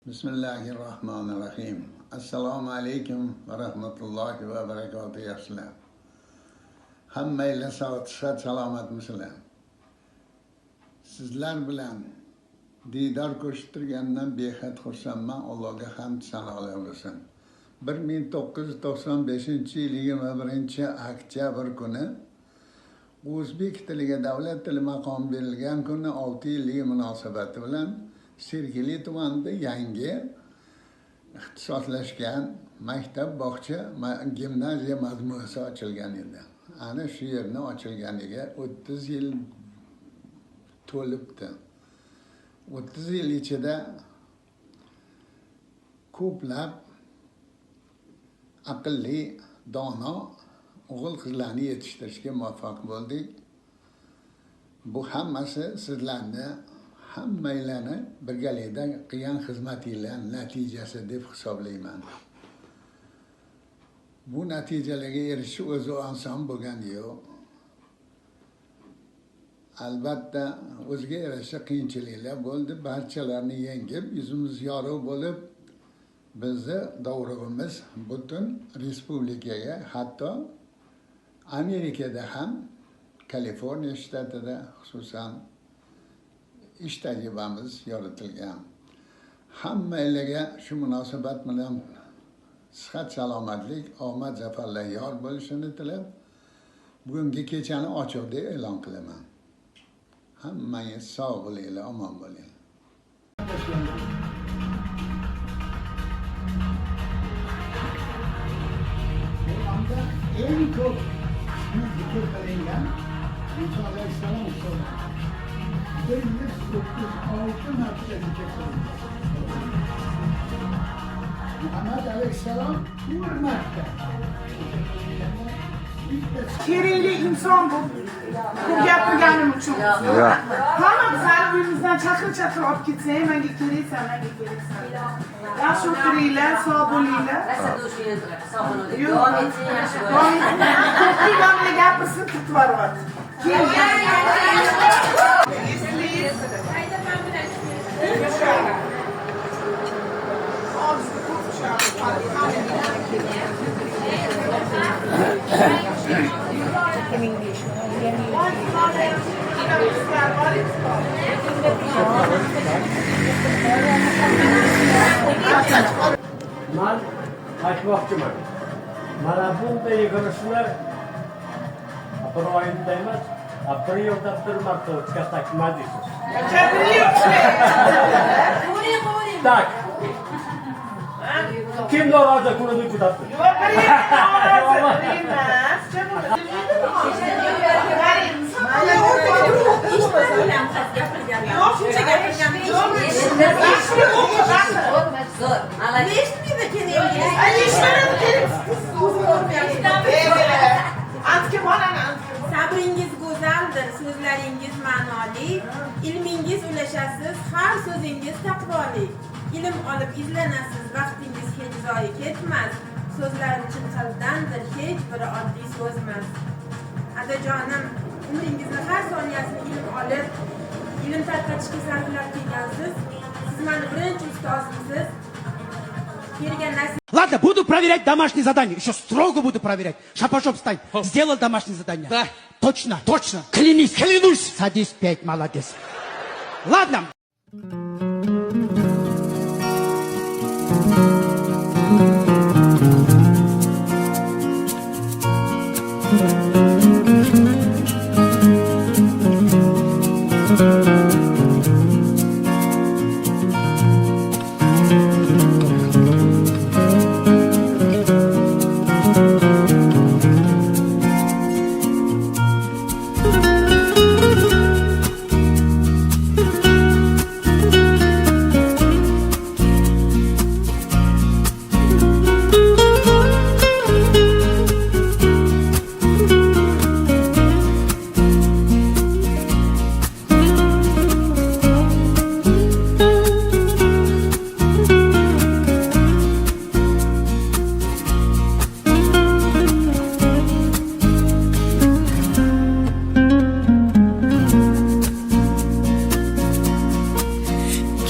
Bismillahirrahmanirrahim. Assalomu alaykum va rahmatullohi va barakatuh yaxshilar. Hammanglar sog' salomatmisizlar? Sizlar bilan diydor ko'rishib turgandan behad xursandman. Allohga hamd sanolar bo'lsin. 1995-yil 21-oktyabr kuni o'zbek tiliga davlat tili maqomi berilgan kuni 6 yillik munosabati bilan Sergeli tumanida yangi ixtisoslashgan maktab, bog'cha, gimnaziya majmuasi ochilgan edi. Ana shu yerni ochilganiga 30 yil to'libdi. 30 yil ichida ko'plab aqlli, dono o'g'il-qizlarni yetishtirishga muvaffaq bo'ldik. Bu hammasi sizlarni hammanglarni birgalikda qilgan xizmatinglar natijasi deb hisoblayman. Bu natijalarga erishish o'zi oson bo'lgani yo'q. Albatta o'ziga yarasha qiyinchiliklar bo'ldi. Barchalarni yengib, yuzimiz yorug' bo'lib, bizni dovrug'imiz butun respublikaga, hatto Amerikada ham, Kaliforniya shtatida xususan ish tajribamiz yoritilgan. Hammanglarga shu munosabat bilan sihat, salomatlik, omad, zafarlar yor bo'lishini tilab, bugungi kechani ochiq deb e'lon qilaman. Hammangiz sog' bo'linglar, omon bo'linglar. Eng ko'p zikr qilingan Muso alayhissalom usulü. 136 marta zikr qilingan. Muhammad alayhissalom 1 marta. Kerakli inson bu gapirganim uchun. Hamma bizlarni uyimizdan chaqir olib ketsa, menga keraksan, menga keraksan. Yaxshi o'tiringlar, sog' bo'linglar. Davom eting, gapirsin, tutib boryapti. Ben aytmoqchiman. Mana bunday yig'ilishlar bir oyda emas, bir yilda bir marta o'tkazsak nima deysiz? Tak. Kim norozi kuni deputatdir? Sabringiz go'zaldir, so'zlaringiz ma'noli, ilmingiz ulashasiz, har so'zingiz taqvoli. Ilm olib izlanasiz, vaqtingiz hech zoyi ketmas. So'zlar chin qalbdandir, hech biri oddiy so'zmas. Adajonim, umringizni har soniyasini ilm olib, ilm tarqatishga sarflab kelgansiz. Siz meni birinchi ustozimsiz. Ладно, буду проверять домашние задания. Еще строго буду проверять. Шапошоп, встань. Сделал домашнее задание? Да. Точно? Точно. Клянись. Клянусь. Садись, 5, молодец. Ладно.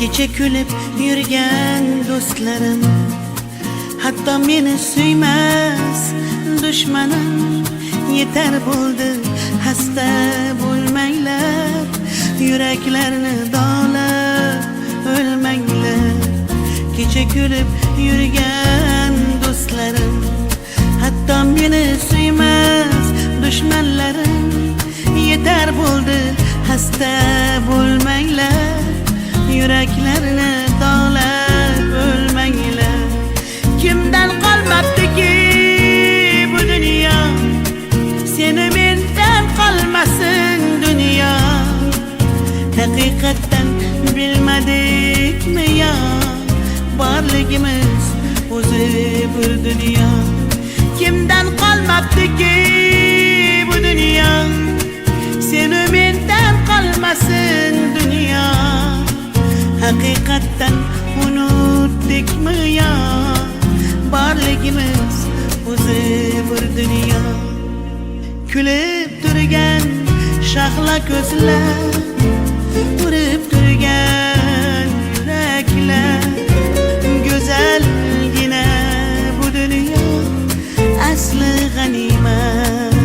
kecha kulib yurgan do'stlarim, hatto meni suymas dushmanim, yetar bo'ldi xasta bo'lmanglar, yuraklarni dog'lab o'lmanglar. Kecha kulib yurgan do'stlarim, hatto meni suymas dushmanlarim, yetar bo'ldi xasta bo'lmanglar, yuraklarni dog'lab o'lmanglar. Kimdan qolmabdiki bu dunyo, seni mendan qolmasin dunyo. Haqiqatdan bilmadikmi yo, borligimiz o'zi bir dunyo. Kimdan qolmabdiki bu dunyo, seni mendan qolmasin dunyo. Haqiqatdan unutdikmi yo, borligimiz o'zi bir dunyo. Kulib turgan shahla ko'zlar, urib turgan yuraklar, go'zalgina bu dunyo asli g'animat.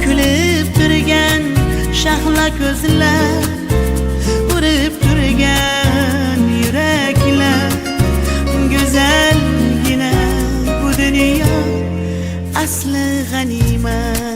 Kulib turgan shahla ko'zlar, urib turgan yuraklar, go'zalgina bu dunyo asli g'animat.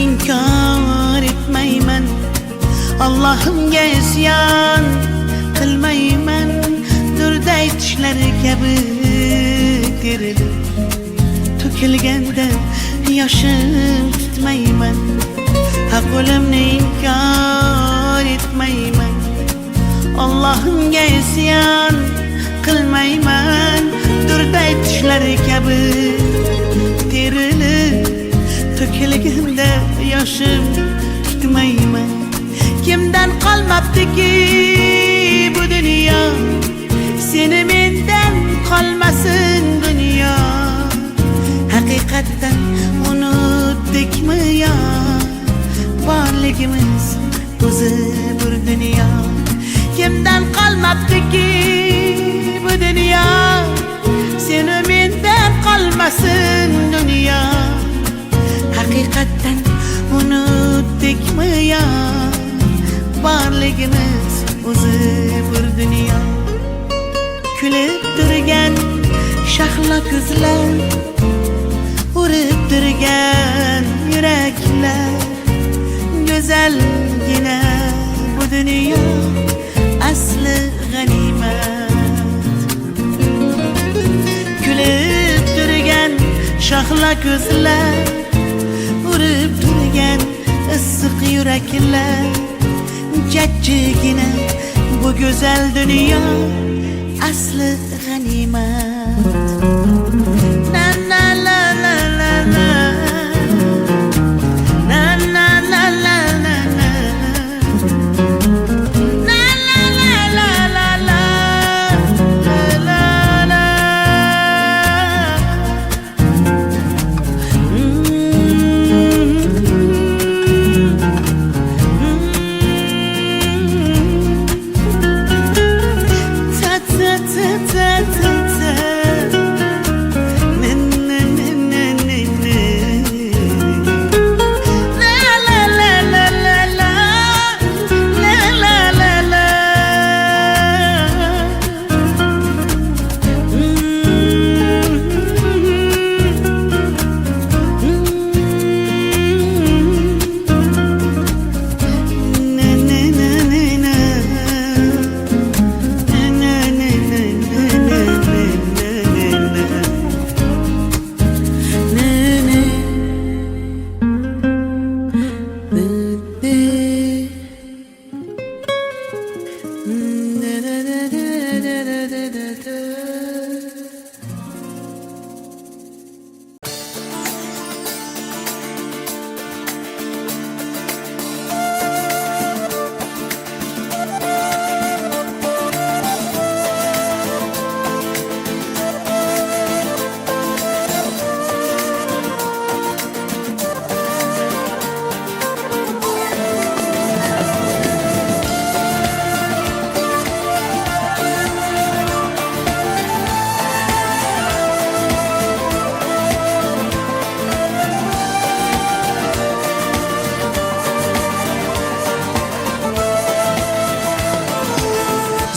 inkor etmayman, Allohimga isyon qilmayman. Durday tishlari kabi terilib to'kilganda yoshim tutmayman. Haq o'limni inkor etmayman, Allohimga isyon qilmayman. Durday tishlari kabi terilib to'kilganda yoshim tutmayman. Kimdan qolmabdiki bu dunyo, seni mendan qolmasin dunyo. Haqiqatdan unutdikmi yo, borligimiz o'zi bir dunyo. Kimdan qolmabdiki bu dunyo, seni mendan qolmasin dunyo. Haqiqatdan unutdikmi yo, borligimiz o'zi bir dunyo. Kulib turgan shahlo ko'zlar, urib turgan yuraklar, go'zalgina bu dunyo asli g'animat. Kulib turgan shahlo ko'zlar, urib turgan issiq yuraklar, jajjigina bu go'zal dunyo asli g'animat. Na na la la la la, na na la la la la, na la la la la la, la la. Ta ta ta ta ta ta.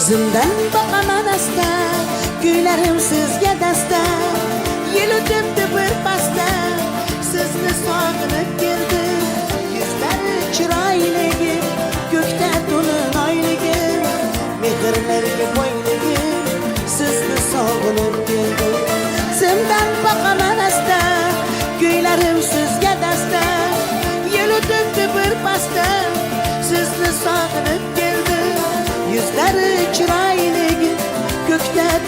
Zimdan boqaman asta, kuylarim sizga dasta. Yil o'tibdi bir pasda, sizni sog'inib keldim. Yuzlari chiroyligi, ko'kda to'lin oyligi, mehrlarga boyligi, sizni sog'inib keldim. Zimdan boqaman asta, kuylarim sizga dasta. Yil o'tibdi bir pasda, sizni sog'inib keldim. Yuzlari chiroyligi, ko'kda